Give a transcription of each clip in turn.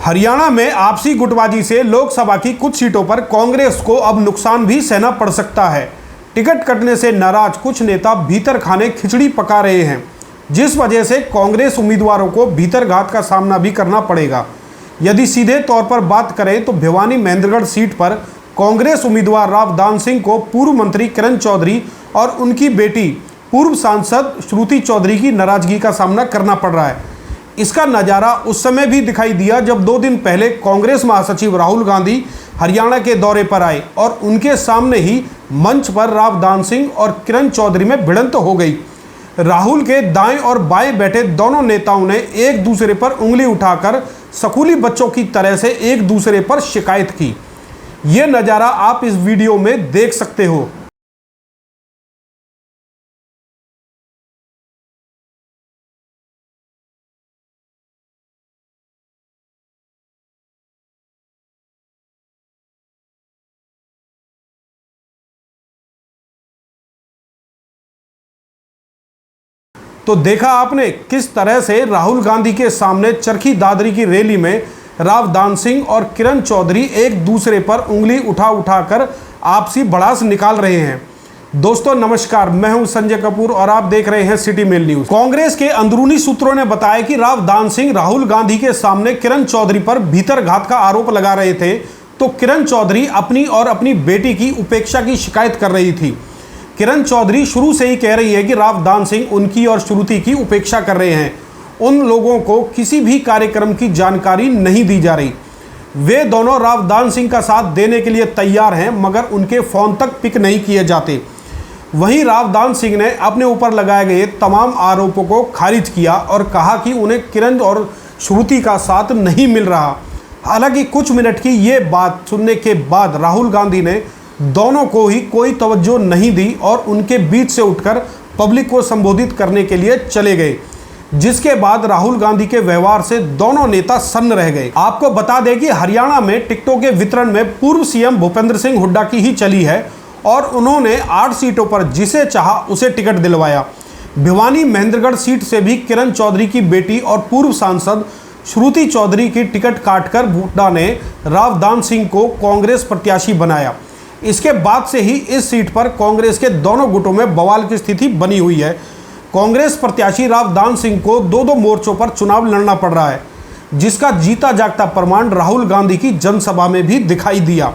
हरियाणा में आपसी गुटबाजी से लोकसभा की कुछ सीटों पर कांग्रेस को अब नुकसान भी सहना पड़ सकता है। टिकट कटने से नाराज कुछ नेता भीतर खाने खिचड़ी पका रहे हैं, जिस वजह से कांग्रेस उम्मीदवारों को भीतरघात का सामना भी करना पड़ेगा। यदि सीधे तौर पर बात करें तो भिवानी महेंद्रगढ़ सीट पर कांग्रेस उम्मीदवार रावदान सिंह को पूर्व मंत्री किरण चौधरी और उनकी बेटी पूर्व सांसद श्रुति चौधरी की नाराजगी का सामना करना पड़ रहा है। इसका नज़ारा उस समय भी दिखाई दिया जब 2 दिन पहले कांग्रेस महासचिव राहुल गांधी हरियाणा के दौरे पर आए और उनके सामने ही मंच पर रावदान सिंह और किरण चौधरी में भिड़ंत हो गई। राहुल के दाएं और बाएं बैठे दोनों नेताओं ने एक दूसरे पर उंगली उठाकर स्कूली बच्चों की तरह से एक दूसरे पर शिकायत की। ये नज़ारा आप इस वीडियो में देख सकते हो। तो देखा आपने किस तरह से राहुल गांधी के सामने चरखी दादरी की रैली में रावदान सिंह और किरण चौधरी एक दूसरे पर उंगली उठाकर आपसी भड़ास निकाल रहे हैं। दोस्तों नमस्कार, मैं हूं संजय कपूर और आप देख रहे हैं सिटी मेल न्यूज। कांग्रेस के अंदरूनी सूत्रों ने बताया कि रावदान सिंह राहुल गांधी के सामने किरण चौधरी पर भीतरघात का आरोप लगा रहे थे, तो किरण चौधरी अपनी और अपनी बेटी की उपेक्षा की शिकायत कर रही थी। किरण चौधरी शुरू से ही कह रही है कि रावदान सिंह उनकी और श्रुति की उपेक्षा कर रहे हैं। उन लोगों को किसी भी कार्यक्रम की जानकारी नहीं दी जा रही। वे दोनों रावदान सिंह का साथ देने के लिए तैयार हैं, मगर उनके फ़ोन तक पिक नहीं किए जाते। वहीं रावदान सिंह ने अपने ऊपर लगाए गए तमाम आरोपों को खारिज किया और कहा कि उन्हें किरण और श्रुति का साथ नहीं मिल रहा। हालांकि कुछ मिनट की ये बात सुनने के बाद राहुल गांधी ने दोनों को ही कोई तवज्जो नहीं दी और उनके बीच से उठकर पब्लिक को संबोधित करने के लिए चले गए, जिसके बाद राहुल गांधी के व्यवहार से दोनों नेता सन्न रह गए। आपको बता दें कि हरियाणा में टिकटों के वितरण में पूर्व सीएम भूपेंद्र सिंह हुड्डा की ही चली है और उन्होंने 8 सीटों पर जिसे चाहा उसे टिकट दिलवाया। भिवानी महेंद्रगढ़ सीट से भी किरण चौधरी की बेटी और पूर्व सांसद श्रुति चौधरी की टिकट काटकर हुड्डा ने रावदान सिंह को कांग्रेस प्रत्याशी बनाया। इसके बाद से ही इस सीट पर कांग्रेस के दोनों गुटों में बवाल की स्थिति बनी हुई है। कांग्रेस प्रत्याशी रावदान सिंह को 2 मोर्चों पर चुनाव लड़ना पड़ रहा है, जिसका जीता जागता प्रमाण राहुल गांधी की जनसभा में भी दिखाई दिया।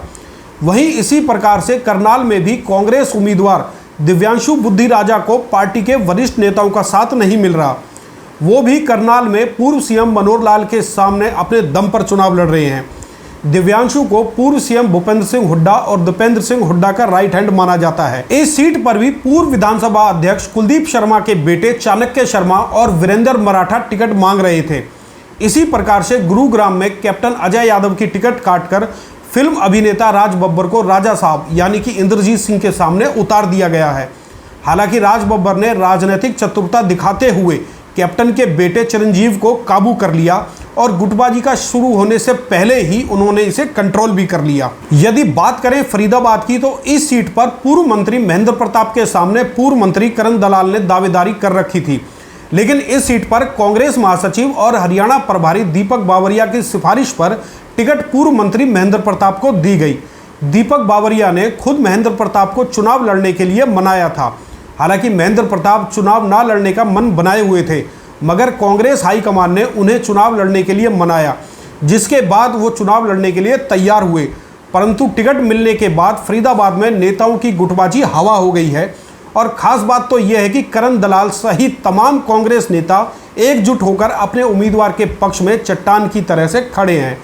वहीं इसी प्रकार से करनाल में भी कांग्रेस उम्मीदवार दिव्यांशु बुद्धि राजा को पार्टी के वरिष्ठ नेताओं का साथ नहीं मिल रहा। वो भी करनाल में पूर्व सीएम मनोहर लाल के सामने अपने दम पर चुनाव लड़ रहे हैं। दिव्यांशु को पूर्व सीएम भूपेंद्र सिंह हुड्डा और दीपेंद्र सिंह हुड्डा का राइट हैंड माना जाता है। इस सीट पर भी पूर्व विधानसभा अध्यक्ष कुलदीप शर्मा के बेटे चाणक्य शर्मा और वीरेंद्र मराठा टिकट मांग रहे थे। इसी प्रकार से गुरुग्राम में कैप्टन अजय यादव की टिकट काटकर फिल्म अभिनेता राज बब्बर को राजा साहब यानी कि इंद्रजीत सिंह के सामने उतार दिया गया है। हालांकि राज बब्बर ने राजनीतिक चतुरता दिखाते हुए कैप्टन के बेटे चिरंजीव को काबू कर लिया और गुटबाजी का शुरू होने से पहले ही उन्होंने इसे कंट्रोल भी कर लिया। यदि बात करें फरीदाबाद की, तो इस सीट पर पूर्व मंत्री महेंद्र प्रताप के सामने पूर्व मंत्री करण दलाल ने दावेदारी कर रखी थी, लेकिन इस सीट पर कांग्रेस महासचिव और हरियाणा प्रभारी दीपक बावरिया की सिफारिश पर टिकट पूर्व मंत्री महेंद्र प्रताप को दी गई। दीपक बावरिया ने खुद महेंद्र प्रताप को चुनाव लड़ने के लिए मनाया था। हालांकि महेंद्र प्रताप चुनाव ना लड़ने का मन बनाए हुए थे, मगर कांग्रेस हाईकमान ने उन्हें चुनाव लड़ने के लिए मनाया, जिसके बाद वो चुनाव लड़ने के लिए तैयार हुए। परंतु टिकट मिलने के बाद फरीदाबाद में नेताओं की गुटबाजी हवा हो गई है। और ख़ास बात तो यह है कि करण दलाल सहित तमाम कांग्रेस नेता एकजुट होकर अपने उम्मीदवार के पक्ष में चट्टान की तरह से खड़े हैं।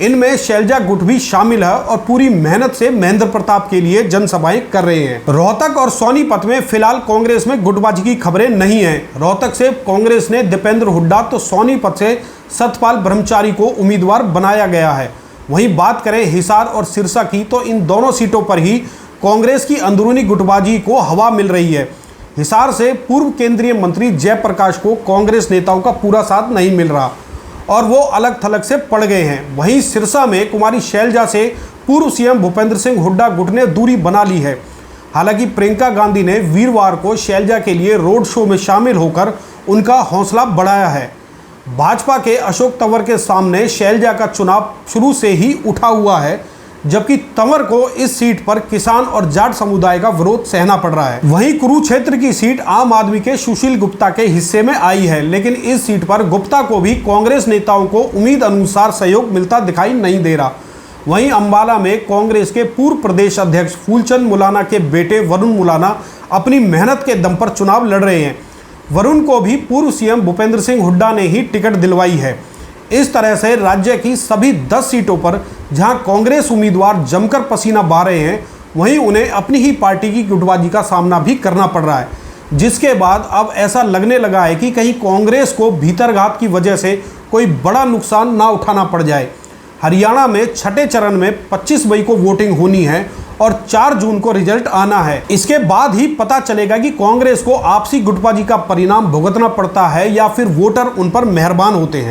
इनमें शैलजा गुट भी शामिल है और पूरी मेहनत से महेंद्र प्रताप के लिए जनसभाएं कर रहे हैं। रोहतक और सोनीपत में फिलहाल कांग्रेस में गुटबाजी की खबरें नहीं हैं। रोहतक से कांग्रेस ने दीपेंद्र हुड्डा तो सोनीपत से सतपाल ब्रह्मचारी को उम्मीदवार बनाया गया है। वहीं बात करें हिसार और सिरसा की, तो इन दोनों सीटों पर ही कांग्रेस की अंदरूनी गुटबाजी को हवा मिल रही है। हिसार से पूर्व केंद्रीय मंत्री जयप्रकाश को कांग्रेस नेताओं का पूरा साथ नहीं मिल रहा और वो अलग थलग से पड़ गए हैं। वहीं सिरसा में कुमारी शैलजा से पूर्व सीएम भूपेंद्र सिंह हुड्डा गुट ने दूरी बना ली है। हालांकि प्रियंका गांधी ने वीरवार को शैलजा के लिए रोड शो में शामिल होकर उनका हौसला बढ़ाया है। भाजपा के अशोक तंवर के सामने शैलजा का चुनाव शुरू से ही उठा हुआ है, जबकि तंवर को इस सीट पर किसान और जाट समुदाय का विरोध सहना पड़ रहा है। वहीं कुरुक्षेत्र की सीट आम आदमी के सुशील गुप्ता के हिस्से में आई है, लेकिन इस सीट पर गुप्ता को भी कांग्रेस नेताओं को उम्मीद अनुसार सहयोग मिलता दिखाई नहीं दे रहा। वहीं अंबाला में कांग्रेस के पूर्व प्रदेश अध्यक्ष फूलचंद मुलाना के बेटे वरुण मुलाना अपनी मेहनत के दम पर चुनाव लड़ रहे हैं। वरुण को भी पूर्व सीएम भूपेंद्र सिंह हुड्डा ने ही टिकट दिलवाई है। इस तरह से राज्य की सभी 10 सीटों पर जहां कांग्रेस उम्मीदवार जमकर पसीना बहा रहे हैं, वहीं उन्हें अपनी ही पार्टी की गुटबाजी का सामना भी करना पड़ रहा है, जिसके बाद अब ऐसा लगने लगा है कि कहीं कांग्रेस को भीतरघात की वजह से कोई बड़ा नुकसान ना उठाना पड़ जाए। हरियाणा में छठे चरण में 25 मई को वोटिंग होनी है और 4 जून को रिजल्ट आना है। इसके बाद ही पता चलेगा कि कांग्रेस को आपसी गुटबाजी का परिणाम भुगतना पड़ता है या फिर वोटर उन पर मेहरबान होते हैं।